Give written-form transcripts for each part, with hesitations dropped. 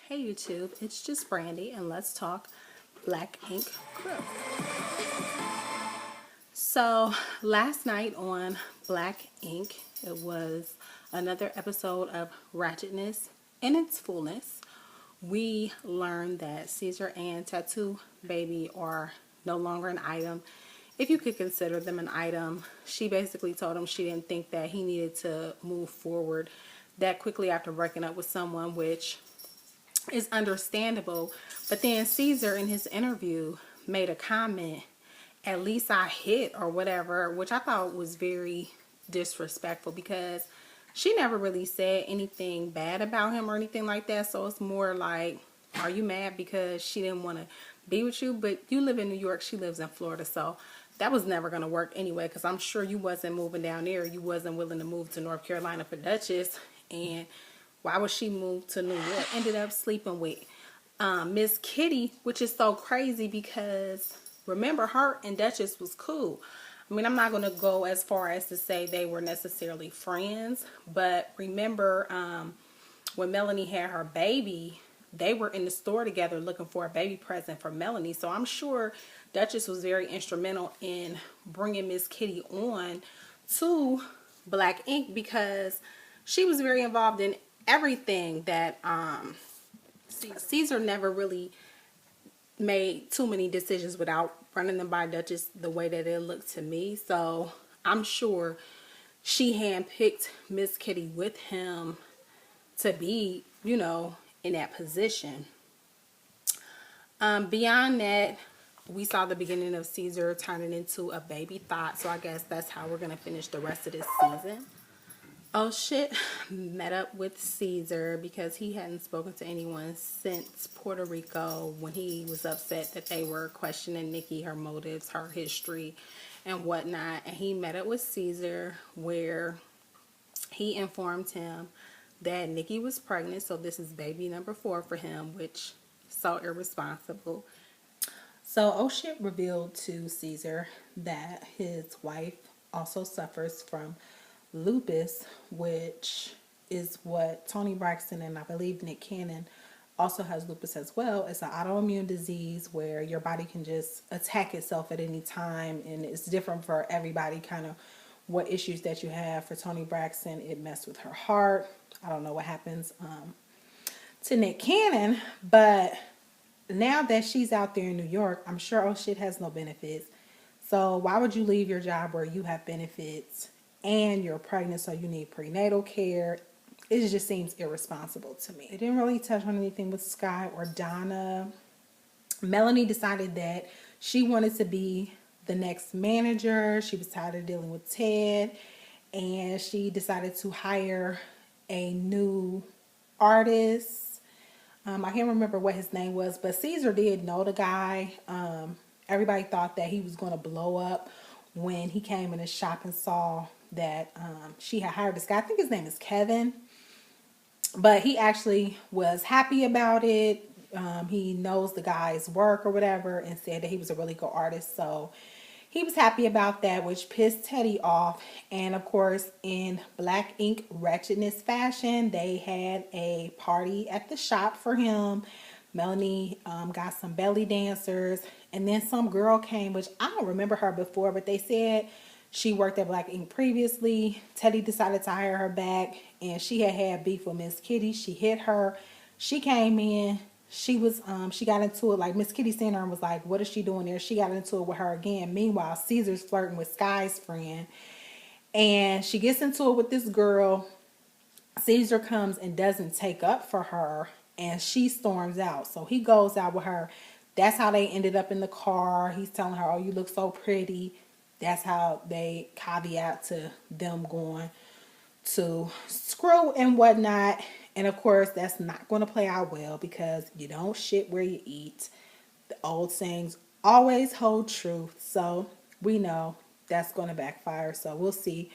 Hey YouTube, it's just Brandy and let's talk Black Ink Crew. So last night on Black Ink, it was another episode of Ratchetness in its fullness. We learned that Caesar and Tattoo Baby are no longer an item. If you could consider them an item, she basically told him she didn't think that he needed to move forward that quickly after breaking up with someone, which is understandable. But then Caesar in his interview made a comment, at least I hit or whatever, which I thought was very disrespectful because she never really said anything bad about him or anything like that. So it's more like, are you mad because she didn't want to be with you? But you live in New York, she lives in Florida, so that was never going to work anyway, because I'm sure you wasn't moving down there. You wasn't willing to move to North Carolina for Duchess, and why would she move to New York? Ended up sleeping with Miss Kitty, which is so crazy because remember, her and Duchess was cool. I mean, I'm not going to go as far as to say they were necessarily friends, but remember when Melanie had her baby, they were in the store together looking for a baby present for Melanie. So I'm sure Duchess was very instrumental in bringing Miss Kitty on to Black Ink because she was very involved in everything that Caesar never really made too many decisions without running them by Duchess the way that it looked to me. So I'm sure she handpicked Miss Kitty with him to be, in that position. Beyond that, we saw the beginning of Caesar turning into a baby thought. So I guess that's how we're going to finish the rest of this season. Oh shit, met up with Caesar because he hadn't spoken to anyone since Puerto Rico when he was upset that they were questioning Nikki, her motives, her history, and whatnot. And he met up with Caesar where he informed him that Nikki was pregnant, so this is baby number 4 for him, which so irresponsible. So oh shit revealed to Caesar that his wife also suffers from lupus, which is what Toni Braxton and I believe Nick Cannon also has lupus as well. It's an autoimmune disease where your body can just attack itself at any time, and it's different for everybody, kind of what issues that you have. For Toni Braxton, it messed with her heart. I don't know what happens to Nick Cannon, but now that she's out there in New York, I'm sure oh shit has no benefits. So why would you leave your job where you have benefits and you're pregnant, so you need prenatal care? It just seems irresponsible to me. It didn't really touch on anything with Sky or Donna. Melanie decided that she wanted to be the next manager. She was tired of dealing with Ted, and she decided to hire a new artist. I can't remember what his name was, but Caesar did know the guy. Everybody thought that he was going to blow up when he came in the shop and saw that she had hired this guy. I think his name is Kevin. But he actually was happy about it. He knows the guy's work or whatever and said that he was a really good artist. So he was happy about that, which pissed Teddy off. And of course, in Black Ink Wretchedness fashion, they had a party at the shop for him. Melanie got some belly dancers, and then some girl came, which I don't remember her before, but they said she worked at Black Ink previously. Teddy decided to hire her back, and she had beef with Miss Kitty. She hit her. She came in. She got into it, like Miss Kitty seen her and was like, what is she doing there? She got into it with her again. Meanwhile, Caesar's flirting with Sky's friend, and she gets into it with this girl. Caesar comes and doesn't take up for her, and she storms out. So he goes out with her. That's how they ended up in the car. He's telling her, oh, you look so pretty. That's how they caveat to them going to screw and whatnot. And of course, that's not going to play out well because you don't shit where you eat. The old sayings always hold true. So we know that's going to backfire. So we'll see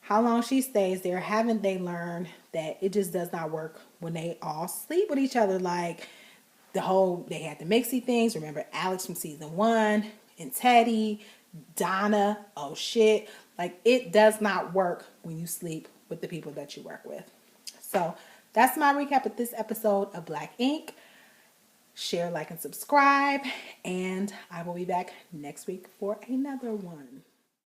how long she stays there. Haven't they learned that it just does not work when they all sleep with each other? Like they had the mixy things. Remember Alex from season 1 and Teddy, Donna, oh shit. Like it does not work when you sleep with the people that you work with. So that's my recap of this episode of Black Ink. Share, like, and subscribe. And I will be back next week for another one.